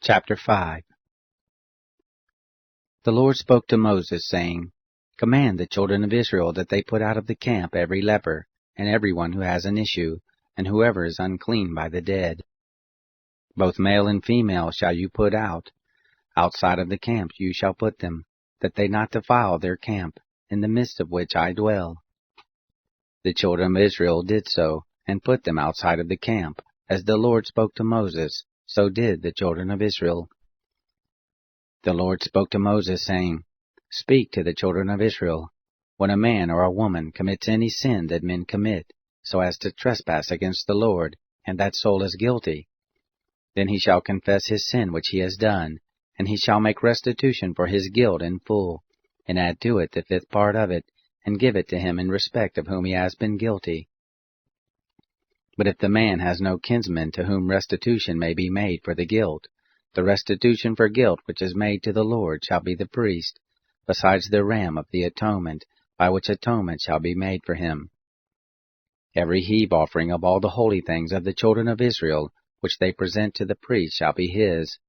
Chapter 5. The Lord spoke to Moses, saying, Command the children of Israel that they put out of the camp every leper, and every one who has an issue, and whoever is unclean by the dead. Both male and female shall you put out. Outside of the camp you shall put them, that they not defile their camp, in the midst of which I dwell. The children of Israel did so, and put them outside of the camp. As the Lord spoke to Moses, so did the children of Israel. The Lord spoke to Moses, saying, Speak to the children of Israel. When a man or a woman commits any sin that men commit, so as to trespass against the Lord, and that soul is guilty, then he shall confess his sin which he has done, and he shall make restitution for his guilt in full, and add to it the fifth part of it, and give it to him in respect of whom he has been guilty. But if the man has no kinsman to whom restitution may be made for the guilt, the restitution for guilt which is made to the Lord shall be the priest, besides the ram of the atonement, by which atonement shall be made for him. Every heave offering of all the holy things of the children of Israel, which they present to the priest, shall be his.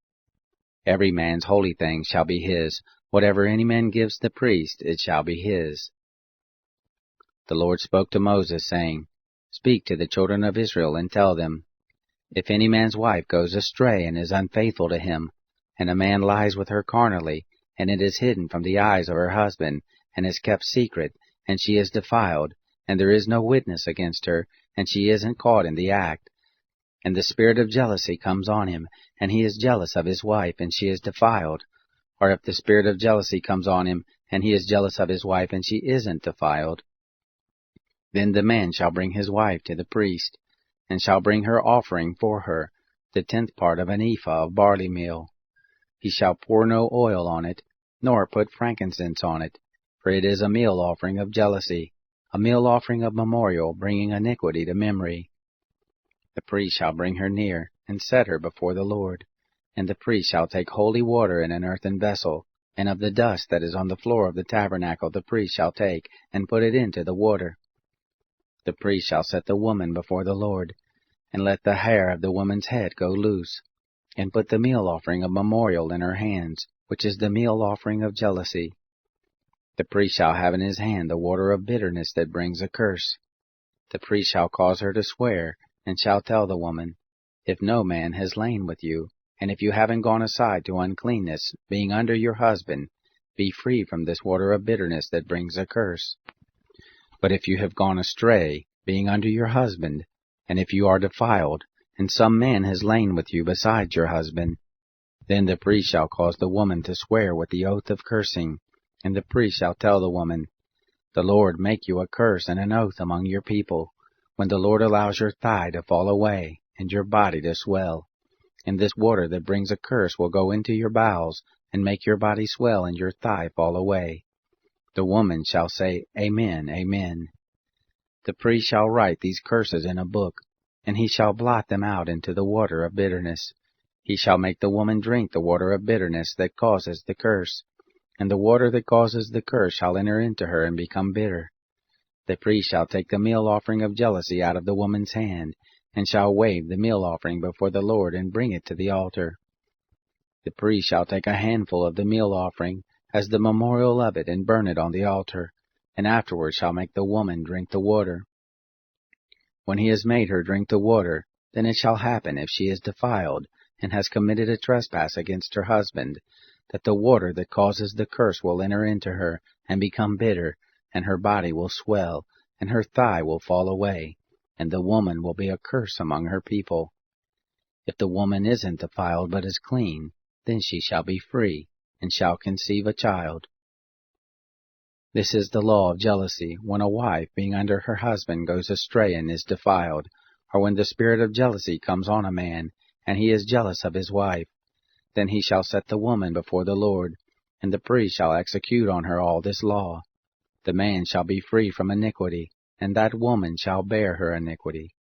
Every man's holy thing shall be his. Whatever any man gives the priest, it shall be his. The Lord spoke to Moses, saying, Speak to the children of Israel, and tell them, If any man's wife goes astray and is unfaithful to him, and a man lies with her carnally, and it is hidden from the eyes of her husband, and is kept secret, and she is defiled, and there is no witness against her, and she isn't caught in the act, and the spirit of jealousy comes on him, and he is jealous of his wife, and she is defiled, or if the spirit of jealousy comes on him, and he is jealous of his wife, and she isn't defiled, then the man shall bring his wife to the priest, and shall bring her offering for her, the 10th part of an ephah of barley meal. He shall pour no oil on it, nor put frankincense on it, for it is a meal offering of jealousy, a meal offering of memorial, bringing iniquity to memory. The priest shall bring her near, and set her before the Lord. And the priest shall take holy water in an earthen vessel, and of the dust that is on the floor of the tabernacle the priest shall take, and put it into the water. The priest shall set the woman before the Lord, and let the hair of the woman's head go loose, and put the meal offering of memorial in her hands, which is the meal offering of jealousy. The priest shall have in his hand the water of bitterness that brings a curse. The priest shall cause her to swear, and shall tell the woman, If no man has lain with you, and if you haven't gone aside to uncleanness, being under your husband, be free from this water of bitterness that brings a curse. But if you have gone astray, being under your husband, and if you are defiled, and some man has lain with you besides your husband, then the priest shall cause the woman to swear with the oath of cursing, and the priest shall tell the woman, The Lord make you a curse and an oath among your people, when the Lord allows your thigh to fall away, and your body to swell. And this water that brings a curse will go into your bowels, and make your body swell and your thigh fall away. The woman shall say, Amen, Amen. The priest shall write these curses in a book, and he shall blot them out into the water of bitterness. He shall make the woman drink the water of bitterness that causes the curse, and the water that causes the curse shall enter into her and become bitter. The priest shall take the meal offering of jealousy out of the woman's hand, and shall wave the meal offering before the Lord and bring it to the altar. The priest shall take a handful of the meal offering, as the memorial of it, and burn it on the altar, and afterward shall make the woman drink the water. When he has made her drink the water, then it shall happen, if she is defiled, and has committed a trespass against her husband, that the water that causes the curse will enter into her, and become bitter, and her body will swell, and her thigh will fall away, and the woman will be a curse among her people. If the woman isn't defiled but is clean, then she shall be free, and shall conceive a child. This is the law of jealousy, when a wife, being under her husband, goes astray and is defiled, or when the spirit of jealousy comes on a man, and he is jealous of his wife. Then he shall set the woman before the Lord, and the priest shall execute on her all this law. The man shall be free from iniquity, and that woman shall bear her iniquity.